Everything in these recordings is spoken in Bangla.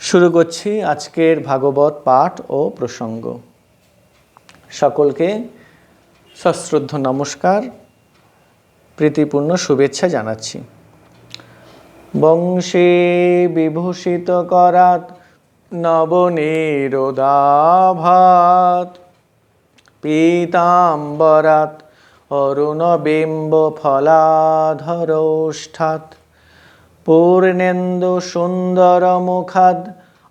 শুরু করছি আজকের ভাগবত পাঠ ও প্রসঙ্গ। সকলকে সশ্রদ্ধ নমস্কার, প্রীতিপূর্ণ শুভেচ্ছা জানাচ্ছি। বংশে বিভূষিত করাত নবনীরোদাভাত, পীতাম্বরাত অরুণবিম্ব ফলাধরোষ্ঠাৎ, পূর্ণেন্দু সুন্দর মুখাদ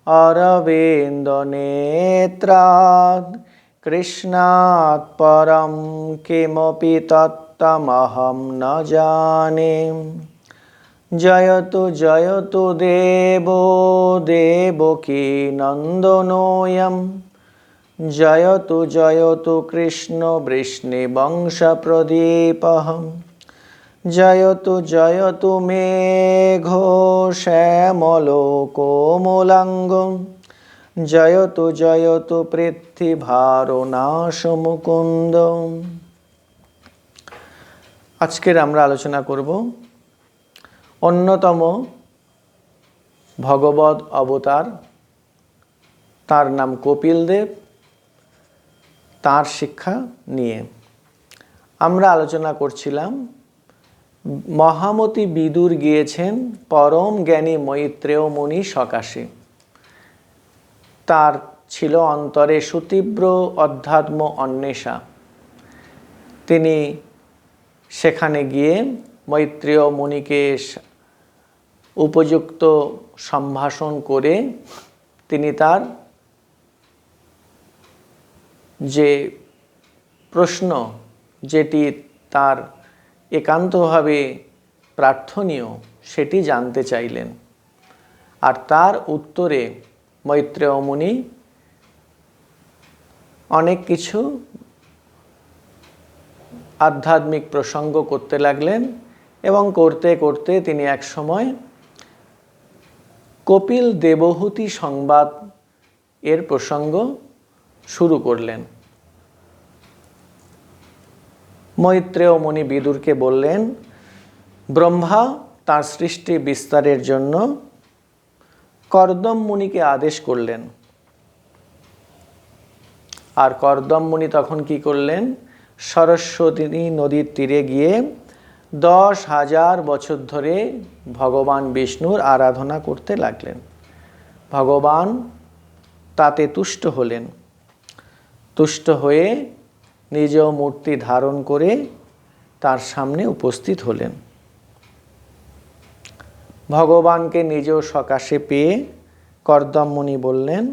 অরবিন্দ নেত্রাদ, কৃষ্ণাৎ পরম কিমপি তত্ত্বমহং ন জানে। জয়তু জয়তু দেবো দেবকী নন্দনোऽয়ং, জয়তু জয়তু কৃষ্ণ বৃষ্ণিবংশ প্রদীপঃ, জয়তু জয়তু মেঘো শ্যামলো কোমলাঙ্গং, জয়তু জয়তু পৃথ্বীভারনাশ মুকুন্দ। আজকের আমরা আলোচনা করব অন্যতম ভগবদ অবতার, তার নাম কপিল দেব, তার শিক্ষা নিয়ে। আমরা আলোচনা করছিলাম মহামতি বিদুর গিয়েছেন পরম জ্ঞানী মৈত্রেয় মুনি সকাশে। তার ছিল অন্তরে সুতীব্র অধ্যাত্ম অন্বেষা। তিনি সেখানে গিয়ে মৈত্রেয় মুনিকে উপযুক্ত সম্ভাষণ করে তিনি তার যে প্রশ্ন, যেটি তার একান্তভাবে প্রার্থনীয়, সেটি জানতে চাইলেন। আর তার উত্তরে মৈত্রেয় মুনি অনেক কিছু আধ্যাত্মিক প্রসঙ্গ করতে লাগলেন এবং করতে করতে তিনি এক সময় কপিল দেবহূতি সংবাদ এর প্রসঙ্গ শুরু করলেন। মৈত্রেয় মুনি বিদুরকে বললেন, ব্রহ্মা তার সৃষ্টি বিস্তারের জন্য কর্দম মুনিকে আদেশ করলেন। আর কর্দম মুনি তখন কি করলেন? সরস্বতী নদীর তীরে গিয়ে 10,000 বছর ধরে ভগবান বিষ্ণুর আরাধনা করতে লাগলেন। ভগবান তাতে তুষ্ট হলেন। তুষ্ট হয়ে নিজ মূর্তি ধারণ করে তার সামনে উপস্থিত হলেন। ভগবানকে নিজ সকাশে পেয়ে কর্দম মুনি বললেন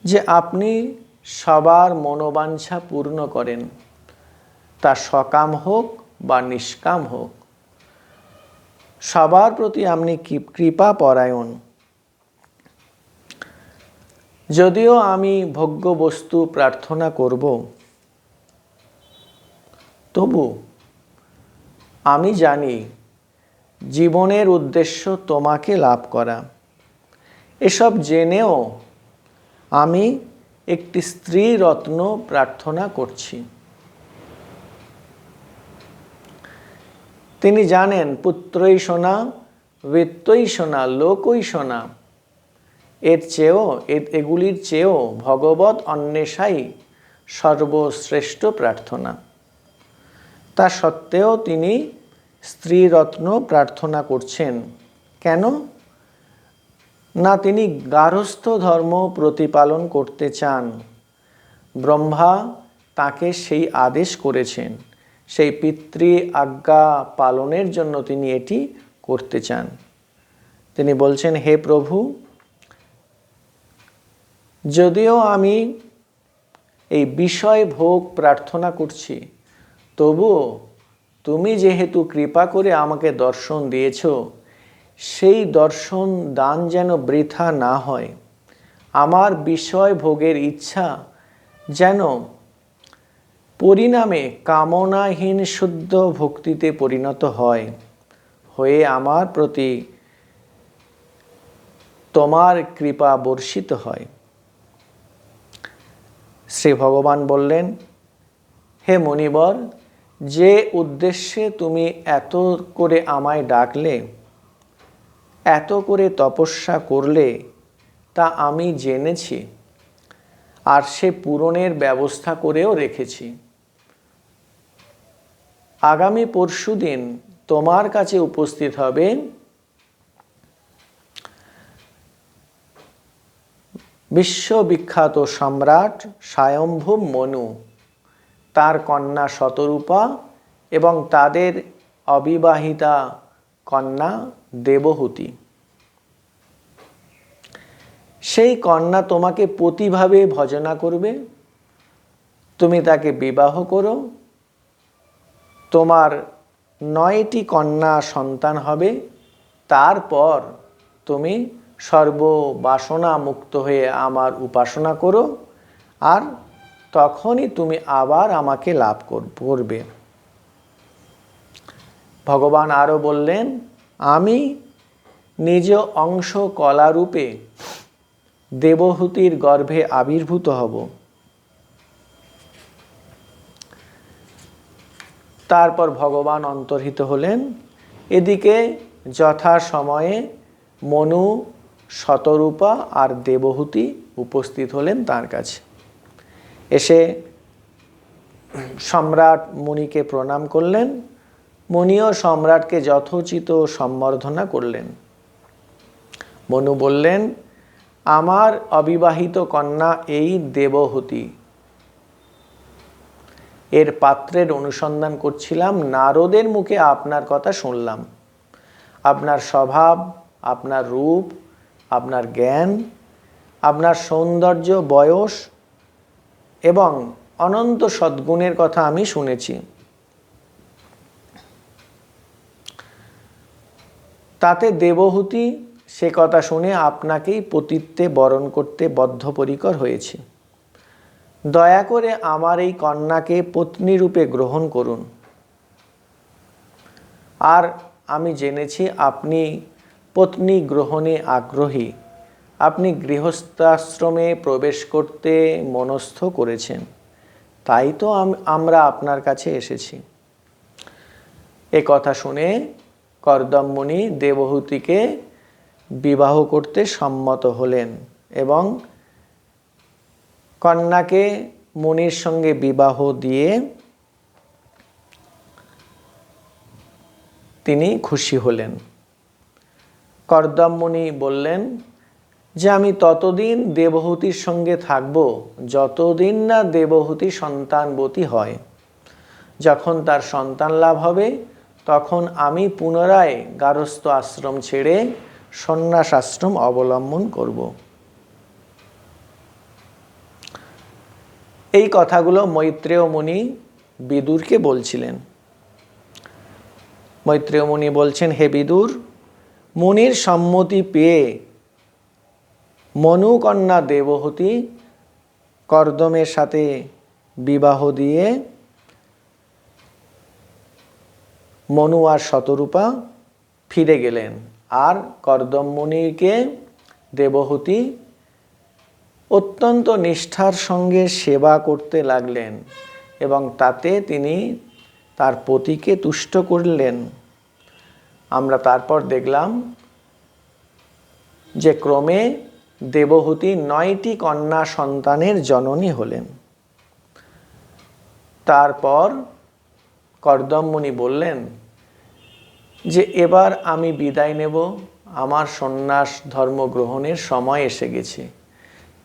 যে আপনি সবার মনোবাঞ্ছা পূর্ণ করেন, তা সকাম হোক বা নিষ্কাম হোক, সবার প্রতি আপনি কৃপা পরায়ণ। যদিও আমি ভোগ্য বস্তু প্রার্থনা করব, তবু আমি জানি জীবনের উদ্দেশ্য তোমাকে লাভ করা। এসব জেনেও আমি একটি স্ত্রী রত্ন প্রার্থনা করছি। তিনি জানেন পুত্রই সোনা, বিত্তই সোনা, লোকই সোনা, এগুলির চেয়েও ভগবত অন্বেষাই সর্বশ্রেষ্ঠ প্রার্থনা। তা সত্ত্বেও তিনি স্ত্রী রত্ন প্রার্থনা করছেন। কেন না, তিনি গার্হস্থ্য ধর্ম প্রতিপালন করতে চান। ব্রহ্মা তাকে সেই আদেশ করেছেন, সেই পিতৃ আজ্ঞা পালনের জন্য তিনি এটি করতে চান। তিনি বলছেন, হে প্রভু, যদিও আমি এই বিষয় ভোগ প্রার্থনা করছি, তবুও তুমি যেহেতু কৃপা করে আমাকে দর্শন দিয়েছ, সেই দর্শন দান যেন বৃথা না হয়। আমার বিষয় ভোগের ইচ্ছা যেন পরিণামে কামনাহীন শুদ্ধ ভক্তিতে পরিণত হয়ে আমার প্রতি তোমার কৃপা বর্ষিত হয়। শ্রী ভগবান বললেন, হে মুনিবর, যে উদ্দেশ্যে তুমি এত করে আমায় ডাকলে, এত করে তপস্যা করলে, তা আমি জেনেছি, আর সে পূরণের ব্যবস্থা করেও রেখেছি। আগামী পরশুদিন তোমার কাছে উপস্থিত হবে বিশ্ববিখ্যাত সম্রাট স্বয়ম্ভূ মনু, তার কন্যা শতরূপা এবং তাদের অবিবাহিতা কন্যা দেবহূতি। সেই কন্যা তোমাকে পতিভাবে ভজনা করবে, তুমি তাকে বিবাহ করো, তোমার 9টি কন্যা সন্তান হবে। তারপর তুমি সর্ববাসনা মুক্ত হয়ে আমার উপাসনা করো, আর তখনই তুমি আবার আমাকে লাভ করবে। ভগবান আরও বললেন, আমি নিজ অংশ কলারূপে দেবহূতির গর্ভে আবির্ভূত হব। তারপর ভগবান অন্তর্হিত হলেন। এদিকে যথাসময়ে মনু, শতরূপা আর দেবহূতি উপস্থিত হলেন তার কাছে। এসে সম্রাট মুনিকে প্রণাম করলেন। মুনিও সম্রাটকে যথোচিত সম্বর্ধনা করলেন। মনু বললেন, আমার অবিবাহিত কন্যা এই দেবহূতি, এর পাত্রের অনুসন্ধান করছিলাম, নারদের মুখে আপনার কথা শুনলাম। আপনার স্বভাব, আপনার রূপ, আপনার জ্ঞান, আপনার সৌন্দর্য, বয়স এবং অনন্ত সদ্গুণের কথা আমি শুনেছি। তাতে দেবহূতি সে কথা শুনে আপনাকেই পতিত্বে বরণ করতে বদ্ধপরিকর হয়েছে। দয়া করে আমার এই কন্যাকে পত্নীরূপে গ্রহণ করুন। আর আমি জেনেছি আপনি পত্নী গ্রহণে আগ্রহী, আপনি গৃহস্থাশ্রমে প্রবেশ করতে মনস্থ করেছেন, তাই তো আমরা আপনার কাছে এসেছি। এ কথা শুনে কর্দম মুনি দেবহূতিকে বিবাহ করতে সম্মত হলেন এবং কন্যাকে মুনির সঙ্গে বিবাহ দিয়ে তিনি খুশি হলেন। কর্দম মুনি বললেন যে আমি ততদিন দেবহূতির সঙ্গে থাকব যতদিন না দেবহূতি সন্তানবতী হয়। যখন তার সন্তান লাভ হবে তখন আমি পুনরায় গারস্থ আশ্রম ছেড়ে সন্ন্যাস আশ্রম অবলম্বন করব। এই কথাগুলো মৈত্রেয় মুনি বিদুরকে বলছিলেন। মৈত্রেয় মুনি বলছেন, হে বিদুর, মুনির সম্মতি পেয়ে মনু কন্যা দেবহূতি কর্দমের সাথে বিবাহ দিয়ে মনু আর শতরূপা ফিরে গেলেন, আর কর্দম মুনিকে দেবহূতি অত্যন্ত নিষ্ঠার সঙ্গে সেবা করতে লাগলেন এবং তাতে তিনি তার পতিকে তুষ্ট করলেন। আমরা তারপর দেখলাম যে ক্রমে দেবহূতি 9টি কন্যা সন্তানের জননী হলেন। তারপর কর্দম মুনি বললেন যে এবার আমি বিদায় নেব, আমার সন্ন্যাস ধর্ম গ্রহণের সময় এসে গেছে।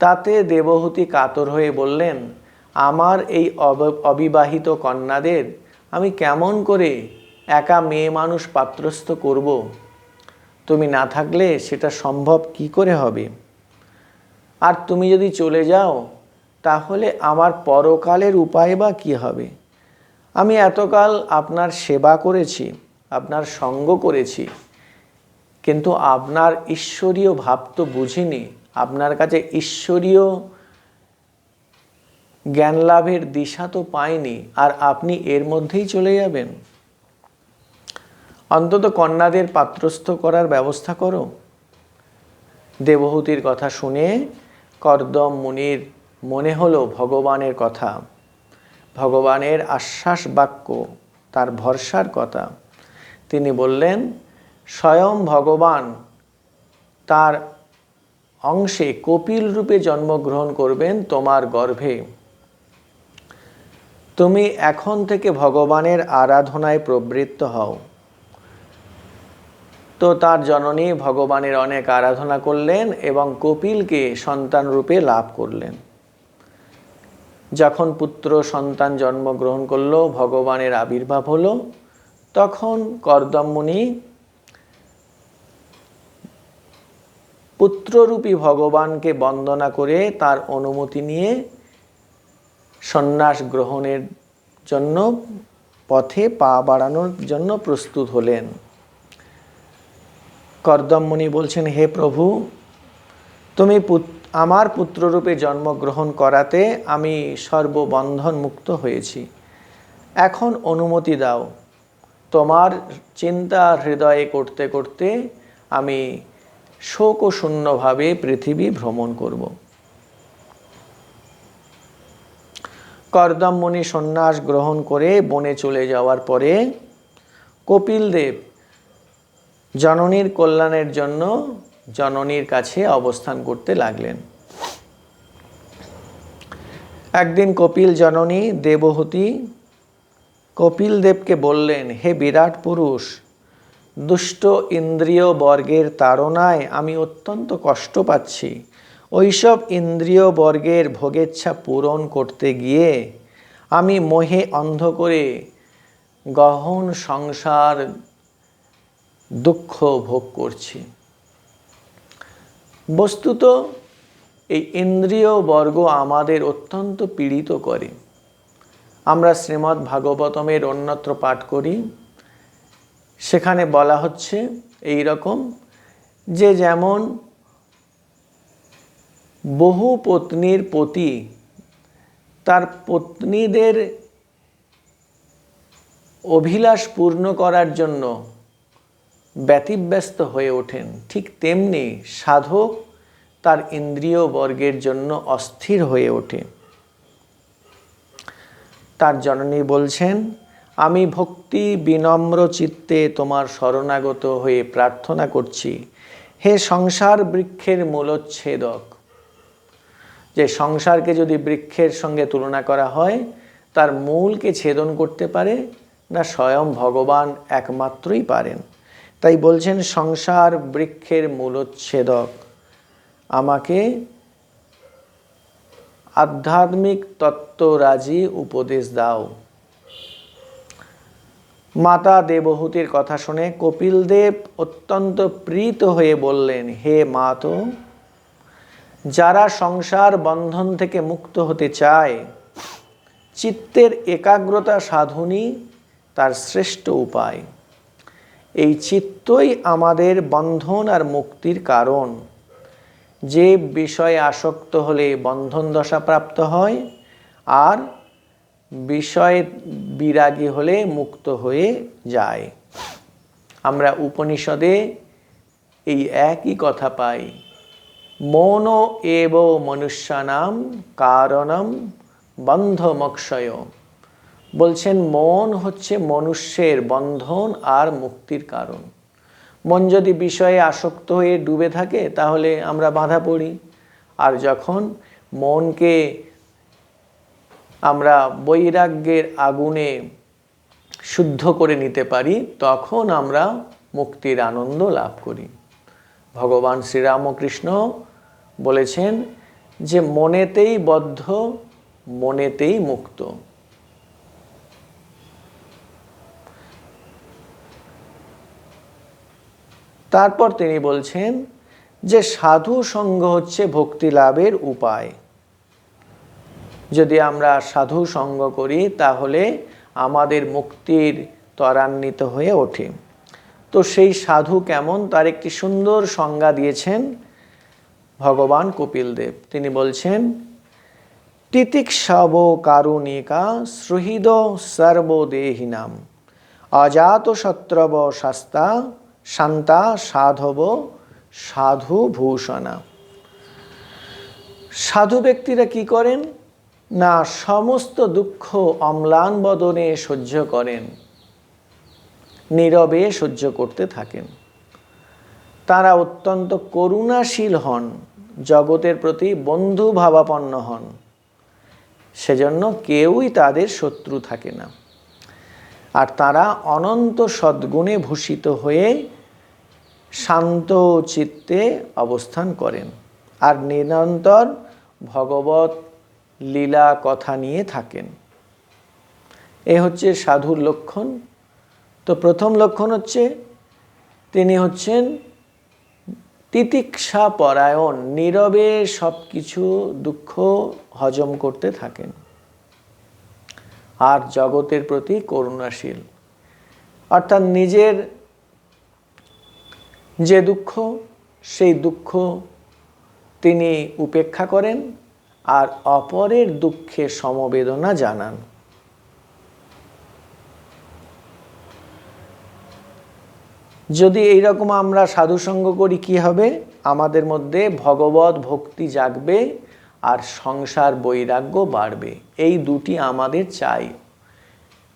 তাতে দেবহূতি কাতর হয়ে বললেন, আমার এই অবিবাহিত কন্যাদের আমি কেমন করে একা মেয়ে মানুষ পাত্রস্থ করব? তুমি না থাকলে সেটা সম্ভব কি করে হবে? আর তুমি যদি চলে যাও তাহলে আমার পরকালের উপায় বা কী হবে? আমি এতকাল আপনার সেবা করেছি, আপনার সঙ্গ করেছি, কিন্তু আপনার ঈশ্বরীয় ভাব তো বুঝিনি, আপনার কাছে ঈশ্বরীয় জ্ঞান লাভের দিশা তো পাইনি, আর আপনি এর মধ্যেই চলে যাবেন? অন্তত কন্যাদের পাত্রস্থ করার ব্যবস্থা করো। দেবহূতির কথা শুনে কর্দম মুনির মনে হলো ভগবানের কথা, ভগবানের আশ্বাস বাক্য, তার ভরসার কথা। তিনি বললেন, স্বয়ং ভগবান তার অংশে কপিল রূপে জন্মগ্রহণ করবেন তোমার গর্ভে। তুমি এখন থেকে ভগবানের আরাধনায় প্রবৃত্ত হও। তো তার জননী ভগবানের অনেক আরাধনা করলেন এবং কপিলকে সন্তান রূপে লাভ করলেন। যখন পুত্র সন্তান জন্মগ্রহণ করল, ভগবানের আবির্ভাব হলো, তখন কর্দম মুনি পুত্ররূপী ভগবানকে বন্দনা করে তার অনুমতি নিয়ে সন্ন্যাস গ্রহণের জন্য পথে পা বাড়ানোর জন্য প্রস্তুত হলেন। কর্দম মুনি বলছেন, হে প্রভু, তুমি আমার পুত্ররূপে জন্মগ্রহণ করাতে আমি সর্ববন্ধন মুক্ত হয়েছি। এখন অনুমতি দাও, তোমার চিন্তা হৃদয়ে করতে করতে আমি শোকশূন্যভাবে পৃথিবী ভ্রমণ করব। কর্দম মুনি সন্ন্যাস গ্রহণ করে বনে চলে যাওয়ার পরে কপিল দেব জননীর কল্যাণের জন্য জননীর কাছে অবস্থান করতে লাগলেন। একদিন কপিল জননী দেবহূতি কপিল দেবকে বললেন, হে বিরাট পুরুষ, দুষ্ট ইন্দ্রিয় বর্গের তাড়নায় আমি অত্যন্ত কষ্ট পাচ্ছি। ওইসব ইন্দ্রিয় বর্গের ভোগেচ্ছা পূরণ করতে গিয়ে আমি মোহে অন্ধ করে গহন সংসার দুঃখ ভোগ করছি। বস্তুত এই ইন্দ্রিয় বর্গ আমাদের অত্যন্ত পীড়িত করে। আমরা শ্রীমদ্ ভাগবতমের অন্যত্র পাঠ করি, সেখানে বলা হচ্ছে এই রকম যে যেমন বহু পত্নীর পতি তার পত্নীদের অভিলাষ পূর্ণ করার জন্য ব্যতিব্যস্ত হয়ে ওঠেন, ঠিক তেমনি সাধক তার ইন্দ্রিয় বর্গের জন্য অস্থির হয়ে ওঠে। তার জননী বলছেন, আমি ভক্তি বিনম্র চিত্তে তোমার শরণাগত হয়ে প্রার্থনা করছি, হে সংসার বৃক্ষের মূলচ্ছেদক। যে সংসারকে যদি বৃক্ষের সঙ্গে তুলনা করা হয়, তার মূলকে ছেদন করতে পারে না স্বয়ং ভগবান একমাত্রই পারেন। তাই বলছেন, সংসার বৃক্ষের মূলচ্ছেদক, আমাকে আধ্যাত্মিক তত্ত্বরাজি উপদেশ দাও। মাতা দেবহূতির কথা শুনে কপিল দেব অত্যন্ত প্রীত হয়ে বললেন, হে মাতো, যারা সংসার বন্ধন থেকে মুক্ত হতে চায়, চিত্তের একাগ্রতা সাধনই তার শ্রেষ্ঠ উপায়। এই চিত্তই আমাদের বন্ধন আর মুক্তির কারণ। যে বিষয়ে আসক্ত হলে বন্ধন দশা প্রাপ্ত হয়, আর বিষয়ে বিরাগী হলে মুক্ত হয়ে যায়। আমরা উপনিষদে এই একই কথা পাই, মন এব মনুষ্যানাম কারণম বন্ধমোক্ষয়। বলছেন, মন হচ্ছে মনুষ্যের বন্ধন আর মুক্তির কারণ। মন যদি বিষয়ে আসক্ত হয়ে ডুবে থাকে তাহলে আমরা বাধা পড়ি, আর যখন মনকে আমরা বৈরাগ্যের আগুনে শুদ্ধ করে নিতে পারি, তখন আমরা মুক্তির আনন্দ লাভ করি। ভগবান শ্রীরামকৃষ্ণ বলেছেন যে মনেতেই বদ্ধ, মনেতেই মুক্ত। তারপর তিনি বলছেন যে সাধু সঙ্গ হচ্ছে ভক্তি লাভের উপায়। যদি আমরা সাধু সঙ্গ করি তাহলে আমাদের মুক্তির ত্বরান্বিত হয়ে ওঠে। তো সেই সাধু কেমন, তার একটি সুন্দর সংজ্ঞা দিয়েছেন ভগবান কপিল দেব। তিনি বলছেন, তিতিক্ষব কারুণিকা সুহৃদ সর্বদেহিনাম অজাত শত্রব শাস্তা শান্তা সাধব সাধু ভূষণা। সাধু ব্যক্তিরা কি করেন না, সমস্ত দুঃখ অম্লান বদনে সহ্য করেন, নীরবে সহ্য করতে থাকেন। তারা অত্যন্ত করুণাশীল হন, জগতের প্রতি বন্ধু ভাবাপন্ন হন, সেজন্য কেউই তাদের শত্রু থাকে না। আর তারা অনন্ত সদ্গুণে ভূষিত হয়ে শান্ত চিত্তে অবস্থান করেন আর নিরন্তর ভগবত লীলা কথা নিয়ে থাকেন। এ হচ্ছে সাধুর লক্ষণ। তো প্রথম লক্ষণ হচ্ছে তিনি হচ্ছেন তিতিক্ষা পরায়ণ, নীরবে সব কিছু দুঃখ হজম করতে থাকেন আর জগতের প্রতি করুণাশীল, অর্থাৎ নিজের যে দুঃখ সেই দুঃখ তিনি উপেক্ষা করেন আর অপরের দুঃখে সমবেদনা জানান। যদি এইরকম আমরা সাধুসঙ্গ করি কি হবে? আমাদের মধ্যে ভগবত ভক্তি জাগবে আর সংসার বৈরাগ্য বাড়বে। এই দুটি আমাদের চাই।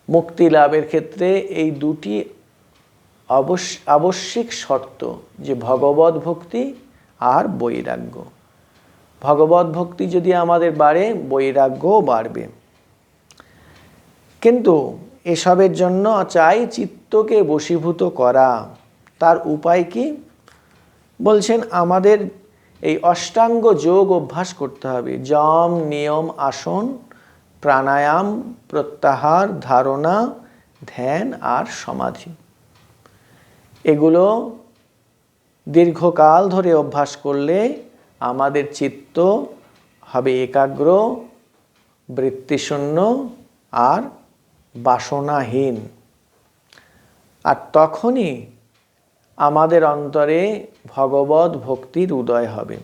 মুক্তি লাভের ক্ষেত্রে এই দুটি আবশ্যিক শর্ত, যে ভগবত ভক্তি আর বৈরাগ্য। ভগবত ভক্তি যদি আমাদের বাড়ে, বৈরাগ্যও বাড়বে। কিন্তু এসবের জন্য চাই চিত্তকে বশীভূত করা। তার উপায় কি? বলছেন আমাদের এই অষ্টাঙ্গ যোগ অভ্যাস করতে হবে। যম, নিয়ম, আসন, প্রাণায়াম, প্রত্যাহার, ধারণা, ধ্যান আর সমাধি। এগুলো দীর্ঘকাল ধরে অভ্যাস করলে আমাদের চিত্ত হবে একাগ্র, বৃত্তিশূন্য আর বাসনাহীন। আর তখনই আমাদের অন্তরে ভগবত ভক্তির উদয় হবে।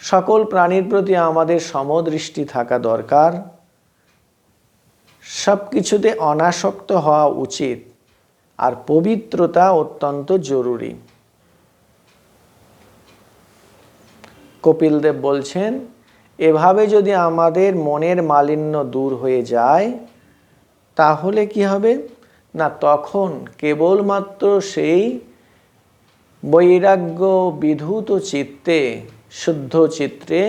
সকল প্রাণীর প্রতি আমাদের সমদৃষ্টি থাকা দরকার। সব কিছুতে অনাসক্ত হওয়া উচিত আর পবিত্রতা অত্যন্ত জরুরি। কপিল দেব বলছেন, এভাবে যদি আমাদের মনের মালিন্য দূর হয়ে যায় তাহলে কি হবে না, তখন কেবলমাত্র সেই বৈরাগ্য বিধূত চিত্তে, শুদ্ধ চিত্রে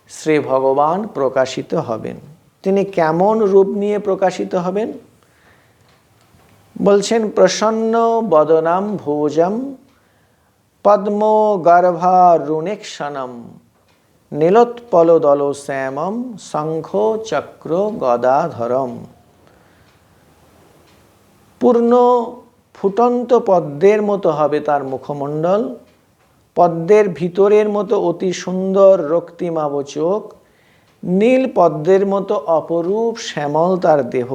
শ্রী ভগবান প্রকাশিত হবেন। তিনি কেমন রূপ নিয়ে প্রকাশিত হবেন? বলছেন, প্রসন্ন বদনাম ভোজম পদ্ম গর্ভারুণেক্ষণম নীলোৎপলদল শ্যামম শঙ্খ চক্র গদাধরম। পূর্ণ ফুটন্ত পদ্মের মতো হবে তার মুখমণ্ডল, পদ্মের ভিতরের মতো অতি সুন্দর রক্তিমাভ চোখ, নীল পদ্মের মতো অপরূপ শ্যামল তার দেহ,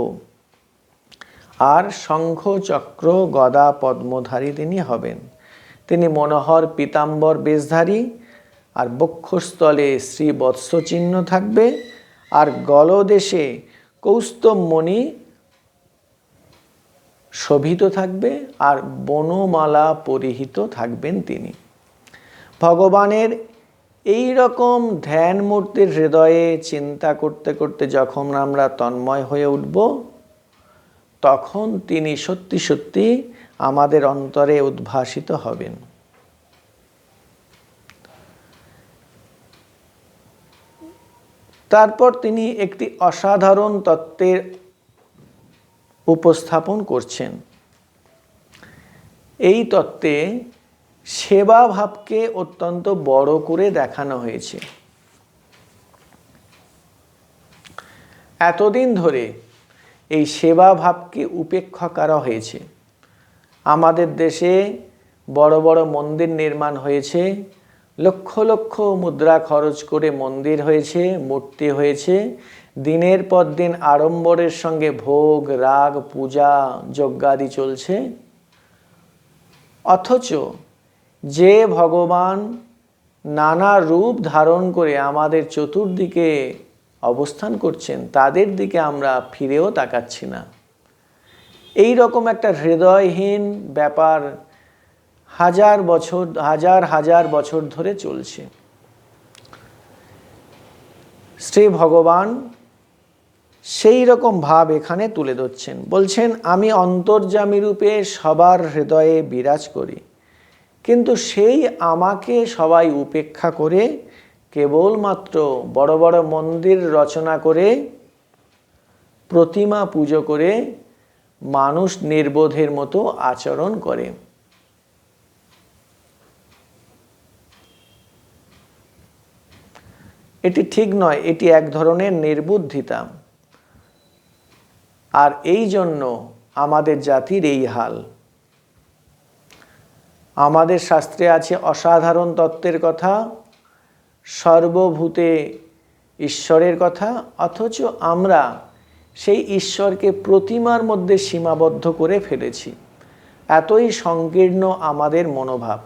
আর শঙ্খ চক্র গদা পদ্মধারী তিনি হবেন। তিনি মনোহর পীতাম্বর বেশধারী, আর বক্ষস্থলে শ্রীবৎস চিহ্ন থাকবে, আর গলদেশে কৌস্তবমণি শোভিত থাকবে, আর বনমালা পরিহিত থাকবেন তিনি। ভগবানের এই রকম ধ্যান মূর্তির হৃদয়ে চিন্তা করতে করতে যখন আমরা তন্ময় হয়ে উঠব, তখন তিনি সত্যি সত্যি আমাদের অন্তরে উদ্ভাসিত হবেন। তারপর তিনি একটি অসাধারণ তত্ত্বের উপস্থাপন করছেন। এই তত্ত্বে সেবা ভাবকে অত্যন্ত বড় করে দেখানো হয়েছে। এতদিন ধরে এই সেবা ভাবকে উপেক্ষা করা হয়েছে। আমাদের দেশে বড় বড় মন্দির নির্মাণ হয়েছে, লক্ষ লক্ষ মুদ্রা খরচ করে মন্দির হয়েছে, মূর্তি হয়েছে, দিনের পর দিন আড়ম্বরের সঙ্গে ভোগ রাগ পূজা যজ্ঞাদি চলছে। অথচ যে ভগবান নানা রূপ ধারণ করে আমাদের চতুর্দিকে অবস্থান করছেন, তাদের দিকে আমরা ফিরেও তাকাচ্ছি না। এই রকম একটা হৃদয়হীন ব্যাপার হাজার হাজার বছর ধরে চলছে। শ্রী ভগবান সেই রকম ভাব এখানে তুলে ধরছেন। বলছেন, আমি অন্তর্যামী রূপে সবার হৃদয়ে বিরাজ করি। কিন্তু সেই আমাকে সবাই উপেক্ষা করে কেবলমাত্র বড় বড় মন্দির রচনা করে প্রতিমা পুজো করে মানুষ নির্বোধের মতো আচরণ করে। এটি ঠিক নয়, এটি এক ধরনের নির্বুদ্ধিতা। আর এই জন্য আমাদের জাতির এই হাল। আমাদের শাস্ত্রে আছে অসাধারণ তত্ত্বের কথা, সর্বভূতে ঈশ্বরের কথা, অথচ আমরা সেই ঈশ্বরকে প্রতিমার মধ্যে সীমাবদ্ধ করে ফেলেছি। এতই সংকীর্ণ আমাদের মনোভাব।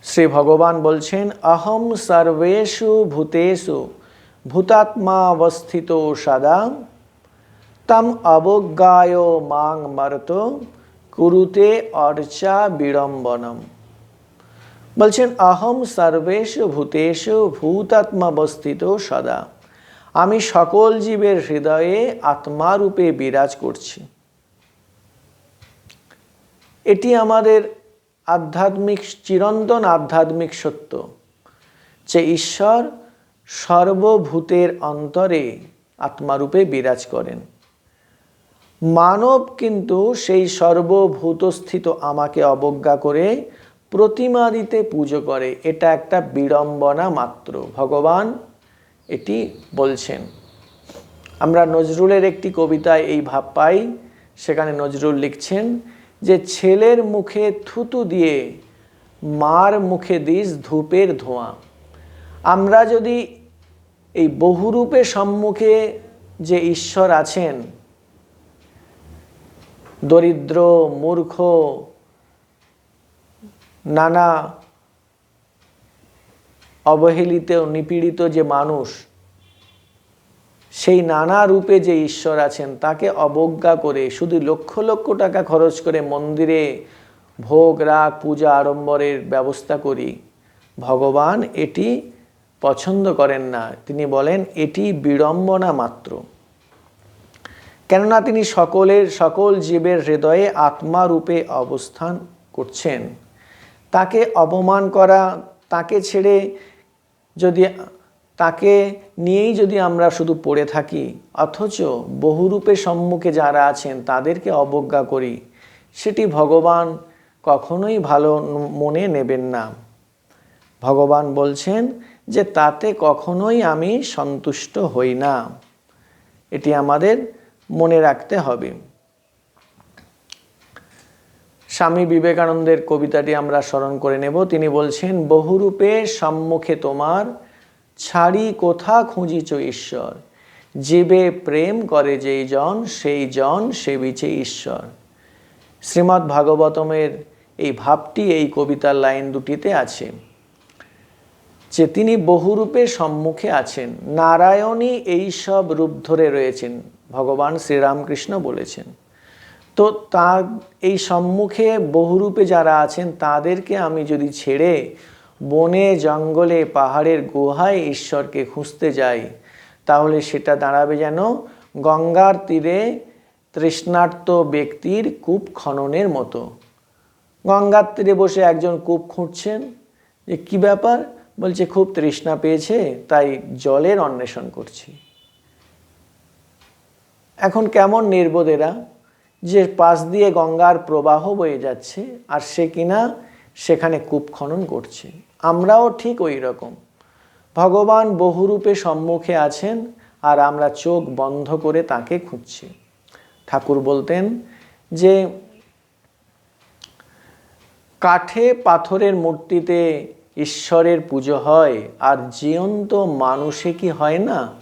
শ্রী ভগবান বলছেন, অহম সর্বেষু ভূতেষু ভূতাত্মা অবস্থিত সদা তম অবজ্ঞায় মাং মর্ত কুরুতে অর্চা বিড়ম্বনম। বলছেন, অহম সর্বেষু ভূতেষু ভূতাত্মা অবস্থিত সদা। আমি সকল জীবের হৃদয়ে আত্মারূপে বিরাজ করছি। এটি আমাদের আধ্যাত্মিক, চিরন্তন আধ্যাত্মিক সত্য যে ঈশ্বর সর্বভূতের অন্তরে আত্মারূপে বিরাজ করেন। মানব কিন্তু সেই সর্বভূতস্থিত আমাকে অবজ্ঞা করে প্রতিমা দিতে পুজো করে। এটা একটা বিড়ম্বনা মাত্র, ভগবান এটি বলছেন। আমরা নজরুলের একটি কবিতায় এই ভাব পাই। সেখানে নজরুল লিখছেন যে, ছেলের মুখে থুতু দিয়ে মার মুখে দিস ধূপের ধোঁয়া। আমরা যদি এই বহুরূপে সম্মুখে যে ঈশ্বর আছেন, দরিদ্র, মূর্খ, নানা অবহেলিত, নিপীড়িত যে মানুষ, সেই নানা রূপে যে ঈশ্বর আছেন তাকে অবজ্ঞা করে শুধু লক্ষ লক্ষ টাকা খরচ করে মন্দিরে ভোগ রাগ পূজা আড়ম্বরের ব্যবস্থা করি, ভগবান এটি পছন্দ করেন না। তিনি বলেন এটি বিড়ম্বনা মাত্র। কেননা তিনি সকল জীবের হৃদয়ে আত্মা রূপে অবস্থান করছেন। তাকে অপমান করা, তাকে ছেড়ে যদি, তাকে নিয়েই যদি আমরা শুধু পড়ে থাকি, অথচ বহুরূপে সম্মুখে যারা আছেন তাদেরকে অবজ্ঞা করি, সেটি ভগবান কখনোই ভালো মনে নেবেন না। ভগবান বলছেন যে তাতে কখনোই আমি সন্তুষ্ট হই না। এটি আমাদের মনে রাখতে হবে। স্বামী বিবেকানন্দের কবিতাটি আমরা স্মরণ করে নেব। তিনি বলছেন, বহুরূপে সম্মুখে তোমার ছাড়ি কোথা খুঁজিছ ঈশ্বর, জীবে প্রেম করে যেই জন সেই জন সেবিছে ঈশ্বর। শ্রীমদ্ ভাগবতমের এই ভাবটি এই কবিতার লাইন দুটিতে আছে যে তিনি বহুরূপে সম্মুখে আছেন। নারায়ণই এই সব রূপ ধরে রয়েছেন, ভগবান শ্রীরামকৃষ্ণ বলেছেন। তো তার এই সম্মুখে বহুরূপে যারা আছেন তাদেরকে আমি যদি ছেড়ে বনে জঙ্গলে পাহাড়ের গুহায় ঈশ্বরকে খুঁজতে যাই, তাহলে সেটা দাঁড়াবে যেন গঙ্গার তীরে তৃষ্ণার্ত ব্যক্তির কূপ খননের মতো। গঙ্গার তীরে বসে একজন কূপ খুঁড়ছেন, যে কি ব্যাপার, বলছে খুব তৃষ্ণা পেয়েছে তাই জলের অন্বেষণ করছি। এখন কেমন নির্বোধেরা, যে পাশ দিয়ে গঙ্গার প্রবাহ বয়ে যাচ্ছে আর সে কিনা সেখানে কূপ খনন করছে। আমরাও ঠিক ওই রকম। ভগবান বহুরূপে সম্মুখে আছেন আর আমরা চোখ বন্ধ করে তাকে খুঁজছি। ঠাকুর বলতেন যে কাঠে পাথরের মূর্তিতে ঈশ্বরের পুজো হয় আর জীবন্ত মানুষে কি হয় না?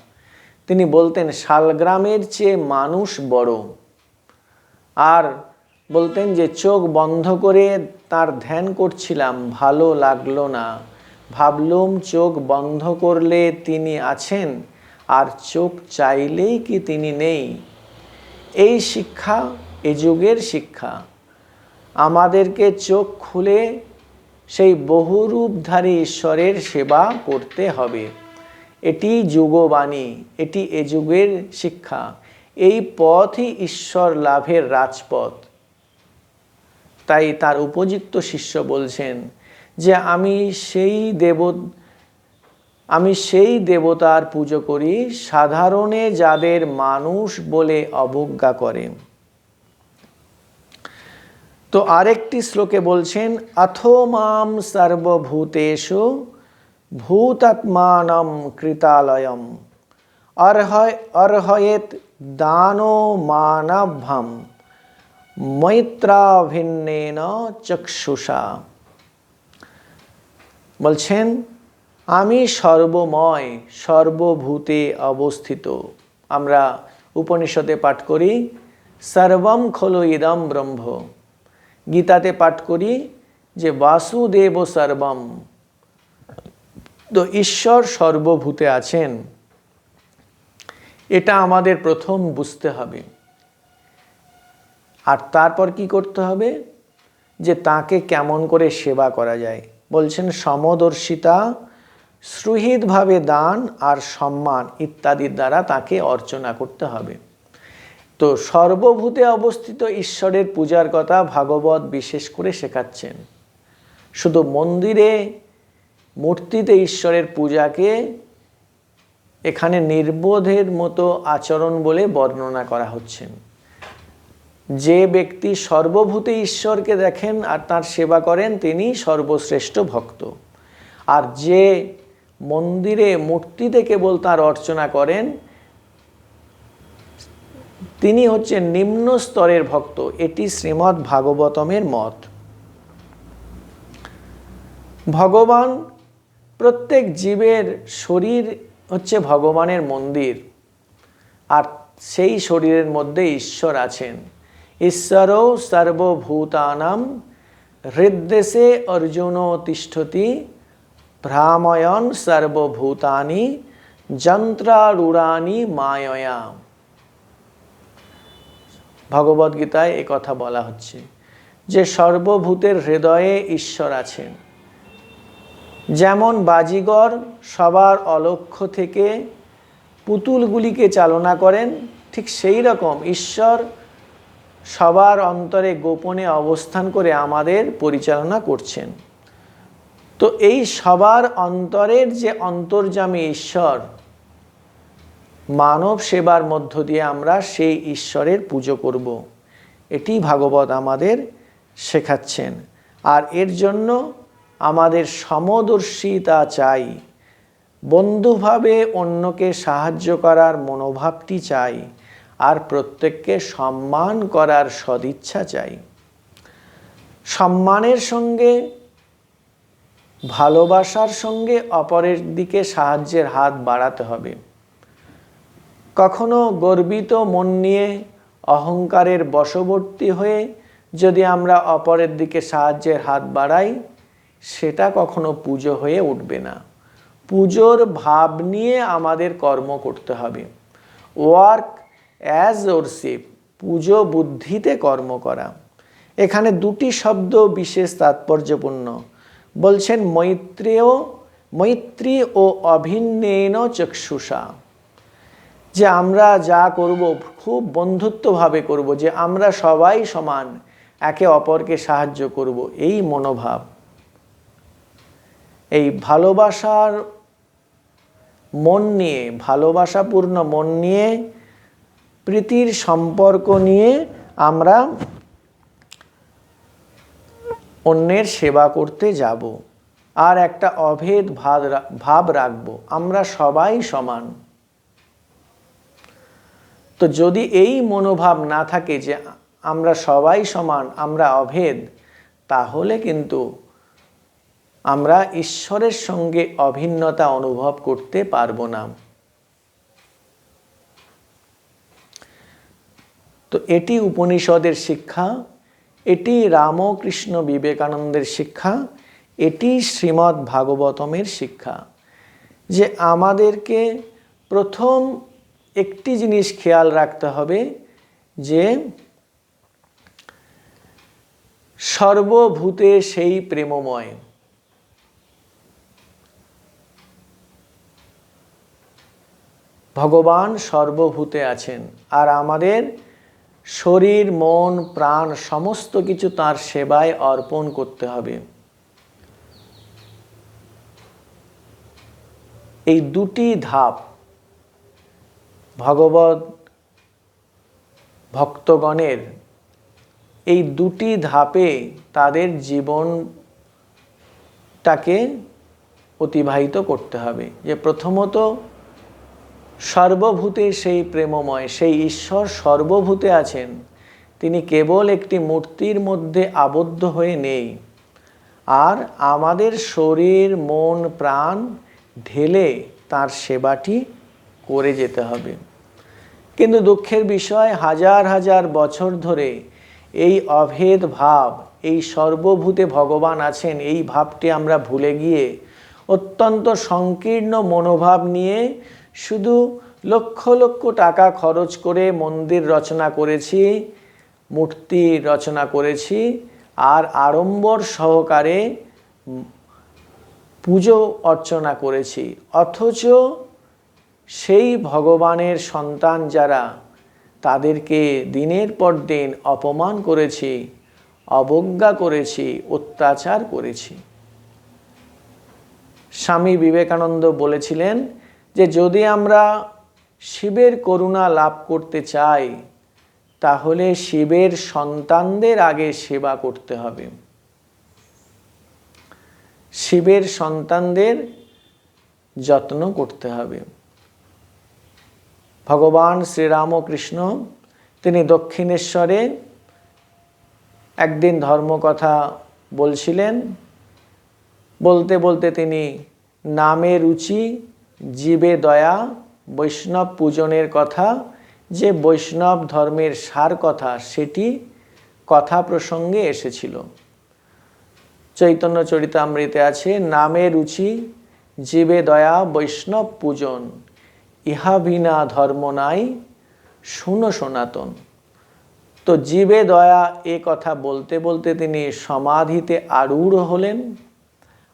তিনি বলতেন শালগ্রামের চেয়ে মানুষ বড়। আর বলতেন যে চোখ বন্ধ করে তার ধ্যান করছিলাম, ভালো লাগলো না, ভাবলুম চোখ বন্ধ করলে তিনি আছেন আর চোখ চাইলেই কি তিনি নেই। এই শিক্ষা এ যুগের শিক্ষা। আমাদেরকে চোখ খুলে সেই বহুরূপধারী ঈশ্বরের সেবা করতে হবে। এটি যুগবাণী, এটি এ যুগের শিক্ষা। এই পথই ঈশ্বর লাভের রাজপথ। তাই তার উপযুক্ত শিষ্য বলছেন যে আমি সেই দেবতার পুজো করি সাধারণে যাদের মানুষ বলে অবজ্ঞা করে। তো আরেকটি শ্লোকে বলছেন অথো মাম সর্বভূতেষু ভূতাত্মানম কৃতালয়ম অর্হয়েত দানো মানভম মৈত্রাভিন্নেন চক্ষুষা। বলছেন আমি সর্বময়, সর্বভূতে অবস্থিত। আমরা উপনিষদে পাঠ করি সর্বম খলু ইদম ব্রহ্ম, গীতাতে পাঠ করি যে বাসুদেব সর্বম। তো ঈশ্বর সর্বভূতে আছেন, এটা আমাদের প্রথম বুঝতে হবে। আর তারপর কি করতে হবে, যে তাকে কেমন করে সেবা করা যায়। বলছেন সমদর্শিতা, সুহৃদভাবে দান আর সম্মান ইত্যাদির দ্বারা তাকে অর্চনা করতে হবে। তো সর্বভূতে অবস্থিত ঈশ্বরের পূজার কথা ভাগবত বিশেষ করে শেখাচ্ছেন। শুধু মন্দিরে মূর্তিতে ঈশ্বরের পূজাকে এখানে নির্বোধের মতো আচরণ বলে বর্ণনা করা হচ্ছে। যে ব্যক্তি সর্বভূতে ঈশ্বরকে দেখেন আর তার সেবা করেন তিনি সর্বশ্রেষ্ঠ ভক্ত। আর যে মন্দিরে মূর্তিতে কেবল তার অর্চনা করেন তিনি হচ্ছেন নিম্ন স্তরের ভক্ত। এটি শ্রীমদ্ ভাগবতমের মত। ভগবান, প্রত্যেক জীবের শরীর হচ্ছে ভগবানের মন্দির, আর সেই শরীরের মধ্যে ঈশ্বর আছেন। ঈশ্বরও সর্বভূতানাম হৃদ্দেশে অর্জুন তিষ্ঠতি ভ্রাময়ন সর্বভূতানি যন্ত্রারূঢ়ানি মায়য়া। ভগবদ্গীতায় এ কথা বলা হচ্ছে যে সর্বভূতের হৃদয়ে ঈশ্বর আছেন। যেমন বাজিগর সবার অলক্ষ্য থেকে পুতুলগুলিকে চালনা করেন, ঠিক সেই রকম ঈশ্বর সবার অন্তরে গোপনে অবস্থান করে আমাদের পরিচালনা করছেন। তো এই সবার অন্তরের যে অন্তর্যামী ঈশ্বর, মানব সেবার মধ্য দিয়ে আমরা সেই ঈশ্বরের পুজো করব। এটি ভাগবত আমাদের শেখাচ্ছেন। আর এর জন্য আমাদের সমদর্শিতা চাই, বন্ধুভাবে অন্যকে সাহায্য করার মনোভাবটি চাই, আর প্রত্যেককে সম্মান করার সদিচ্ছা চাই। সম্মানের সঙ্গে, ভালোবাসার সঙ্গে অপরের দিকে সাহায্যের হাত বাড়াতে হবে। কখনো গর্বিত মন নিয়ে অহংকারের বশবর্তী হয়ে যদি আমরা অপরের দিকে সাহায্যের হাত বাড়াই, সেটা কখনো পুজো হয়ে উঠবে না। পুজোর ভাব নিয়ে আমাদের কর্ম করতে হবে। ওয়ার্ক অ্যাজ ওরশিপ, পুজো বুদ্ধিতে কর্ম করা। এখানে দুটি শব্দ বিশেষ তাৎপর্যপূর্ণ। বলছেন মৈত্রী ও অভিন্নেন চক্ষুষা, যে আমরা যা করব খুব বন্ধুত্বভাবে করব, যে আমরা সবাই সমান, একে অপরকে সাহায্য করব, এই মনোভাব। এই ভালোবাসার মন নিয়ে, ভালোবাসাপূর্ণ মন নিয়ে, প্রীতির সম্পর্ক নিয়ে আমরা অন্যের সেবা করতে যাব। আর একটা অভেদ ভাব রাখব, আমরা সবাই সমান। তো যদি এই মনোভাব না থাকে যে আমরা সবাই সমান, আমরা অভেদ, তাহলে কিন্তু আমরা ঈশ্বরের সঙ্গে অভিন্নতা অনুভব করতে পারবো না। তো এটি উপনিষদের শিক্ষা, এটি রামকৃষ্ণ বিবেকানন্দের শিক্ষা, এটি শ্রীমদ্ ভাগবতমের শিক্ষা। যে আমাদেরকে প্রথম একটি জিনিস খেয়াল রাখতে হবে, যে সর্বভূতে সেই প্রেমময়। ভগবান সর্বভূতে আছেন, আর আমাদের শরীর, মন, প্রাণ সমস্ত কিছু তার সেবায় অর্পণ করতে হবে। এই দুটি ধাপ ভগবত ভক্তগণের, এই দুটি ধাপে তাদের জীবনটাকে অতিবাহিত করতে হবে। যে প্রথমত সর্বভূতে সেই প্রেমময়, সেই ঈশ্বর সর্বভূতে আছেন, তিনি কেবল একটি মূর্তির মধ্যে আবদ্ধ হয়ে নেই। আর আমাদের শরীর, মন, প্রাণ ঢেলে তার সেবাটি করে যেতে হবে। কিন্তু দুঃখের বিষয়, হাজার হাজার বছর ধরে এই অভেদ ভাব, এই সর্বভূতে ভগবান আছেন, এই ভাবটি আমরা ভুলে গিয়ে অত্যন্ত সংকীর্ণ মনোভাব নিয়ে শুধু লক্ষ লক্ষ টাকা খরচ করে মন্দির রচনা করেছি, মূর্তি রচনা করেছি, আর আড়ম্বর সহকারে পুজো অর্চনা করেছি। অথচ সেই ভগবানের সন্তান যারা, তাদেরকে দিনের পর দিন অপমান করেছি, অবজ্ঞা করেছি, অত্যাচার করেছি। স্বামী বিবেকানন্দ বলেছিলেন যে যদি আমরা শিবের করুণা লাভ করতে চাই, তাহলে শিবের সন্তানদের আগে সেবা করতে হবে। শিবের সন্তানদের যত্ন করতে হবে। ভগবান শ্রীরামকৃষ্ণ তিনি দক্ষিণেশ্বরে একদিন ধর্মকথা বলছিলেন। বলতে বলতে তিনি নামে রুচি, জীবে দয়া, বৈষ্ণব পূজনের কথা, যে বৈষ্ণব ধর্মের সার কথা, সেটি কথা প্রসঙ্গে এসেছিল। চৈতন্য চরিতামৃতে আছে, নামে রুচি, জীবে দয়া, বৈষ্ণব পূজন, ইহা বিনা ধর্ম নাই, শুনো সনাতন। তো জীবে দয়া এ কথা বলতে বলতে তিনি সমাধিতে আরূঢ় হলেন।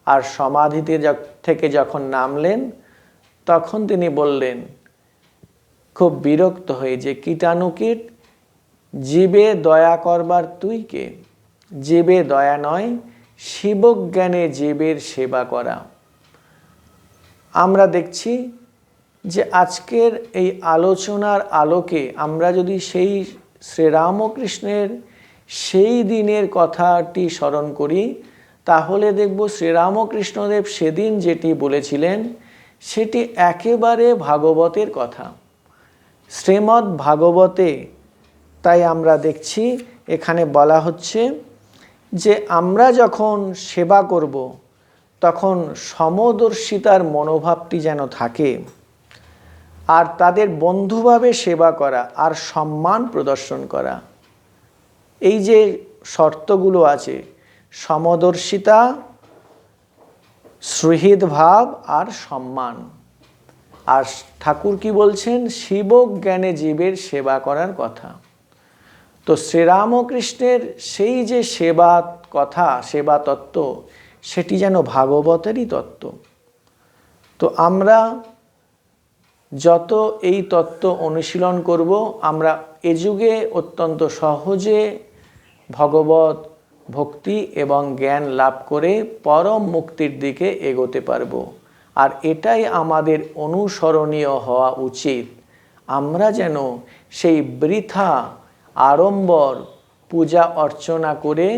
আর সমাধিতে থেকে যখন নামলেন, তখন তিনি বললেন খুব বিরক্ত হয়ে, যে কীটানুকীট, জীবে দয়া করবার তুই কে? জীবে দয়া নয়, শিবজ্ঞানে জীবের সেবা করা। আমরা দেখছি যে আজকের এই আলোচনার আলোকে আমরা যদি সেই শ্রীরামকৃষ্ণের সেই দিনের কথাটি স্মরণ করি, তাহলে দেখব শ্রীরামকৃষ্ণদেব সেদিন যেটি বলেছিলেন সেটি একেবারে ভাগবতের কথা। শ্রীমদ্ ভাগবতে তাই আমরা দেখছি এখানে বলা হচ্ছে যে আমরা যখন সেবা করব, তখন সমদর্শিতার মনোভাবটি যেন থাকে, আর তাদের বন্ধুভাবে সেবা করা, আর সম্মান প্রদর্শন করা। এই যে শর্তগুলো আছে, সমদর্শিতা, সুহৃদ ভাব আর সম্মান। আর ঠাকুর কি বলছেন? শিবজ্ঞানে জীবের সেবা করার কথা। তো শ্রীরামকৃষ্ণের সেই যে সেবা কথা, সেবা তত্ত্ব, সেটি যেন ভাগবতেরই তত্ত্ব। তো আমরা যত এই তত্ত্ব অনুশীলন করব, আমরা এ যুগে অত্যন্ত সহজে ভগবত ভক্তি এবং জ্ঞান লাভ করে পরম মুক্তির দিকে এগোতে পারব। আর এটাই আমাদের অনুসরণীয় হওয়া উচিত। আমরা যেন সেই বৃথা আড়ম্বর পূজা অর্চনা করে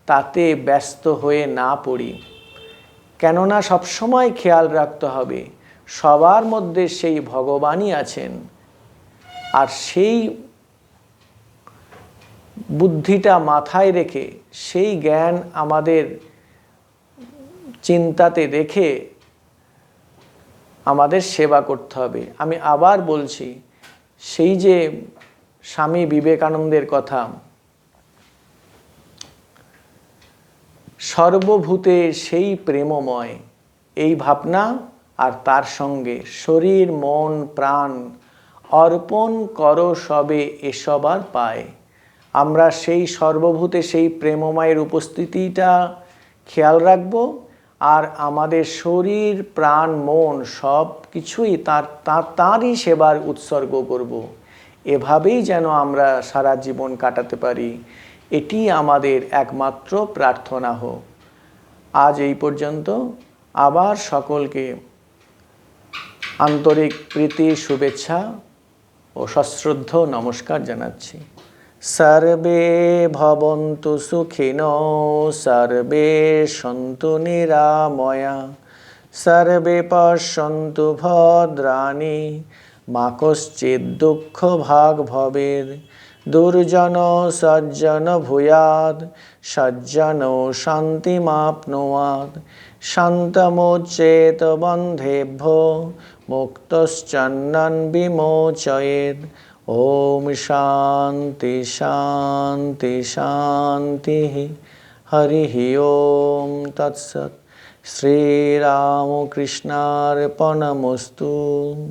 তাতে ব্যস্ত হয়ে না পড়ি। কেননা সবসময় খেয়াল রাখতে হবে সবার মধ্যে সেই ভগবানই আছেন। আর সেই বুদ্ধিটা মাথায় রেখে, সেই জ্ঞান আমাদের চিন্তাতে রেখে আমাদের সেবা করতে হবে। আমি আবার বলছি, সেই যে স্বামী বিবেকানন্দের কথা, সর্বভূতে সেই প্রেমময়, এই ভাবনা আর তার সঙ্গে শরীর, মন, প্রাণ অর্পণ করো সবে এসবার পায়। আমরা সেই সর্বভূতে সেই প্রেমময়ের উপস্থিতিটা খেয়াল রাখব, আর আমাদের শরীর, প্রাণ, মন সব কিছুই তাঁরই সেবার উৎসর্গ করব। এভাবেই যেন আমরা সারা জীবন কাটাতে পারি, এটি আমাদের একমাত্র প্রার্থনা হোক। আজ এই পর্যন্ত। আবার সকলকে আন্তরিক প্রীতি, শুভেচ্ছা ও সশ্রদ্ধ নমস্কার জানাচ্ছি। সর্বে ভবন্তু সুখিনো, সর্বে সন্তু নিরাময়া, সর্বে পশ্যন্তু ভদ্রাণি, মা কশ্চিৎ দুঃখ ভাগ ভবেৎ। দুর্জন সজ্জন ভূয়াৎ, সজ্জনো শান্তিমাপ্নুয়াৎ। শান্তমুচ্যেত বন্ধেভ্যো, মুক্তশ্চন্নং বিমোচয়েৎ। ওম শান্তি শান্তি শান্তি। হরি ওম তৎসৎ। শ্রীরামকৃষ্ণার্পণমস্তু।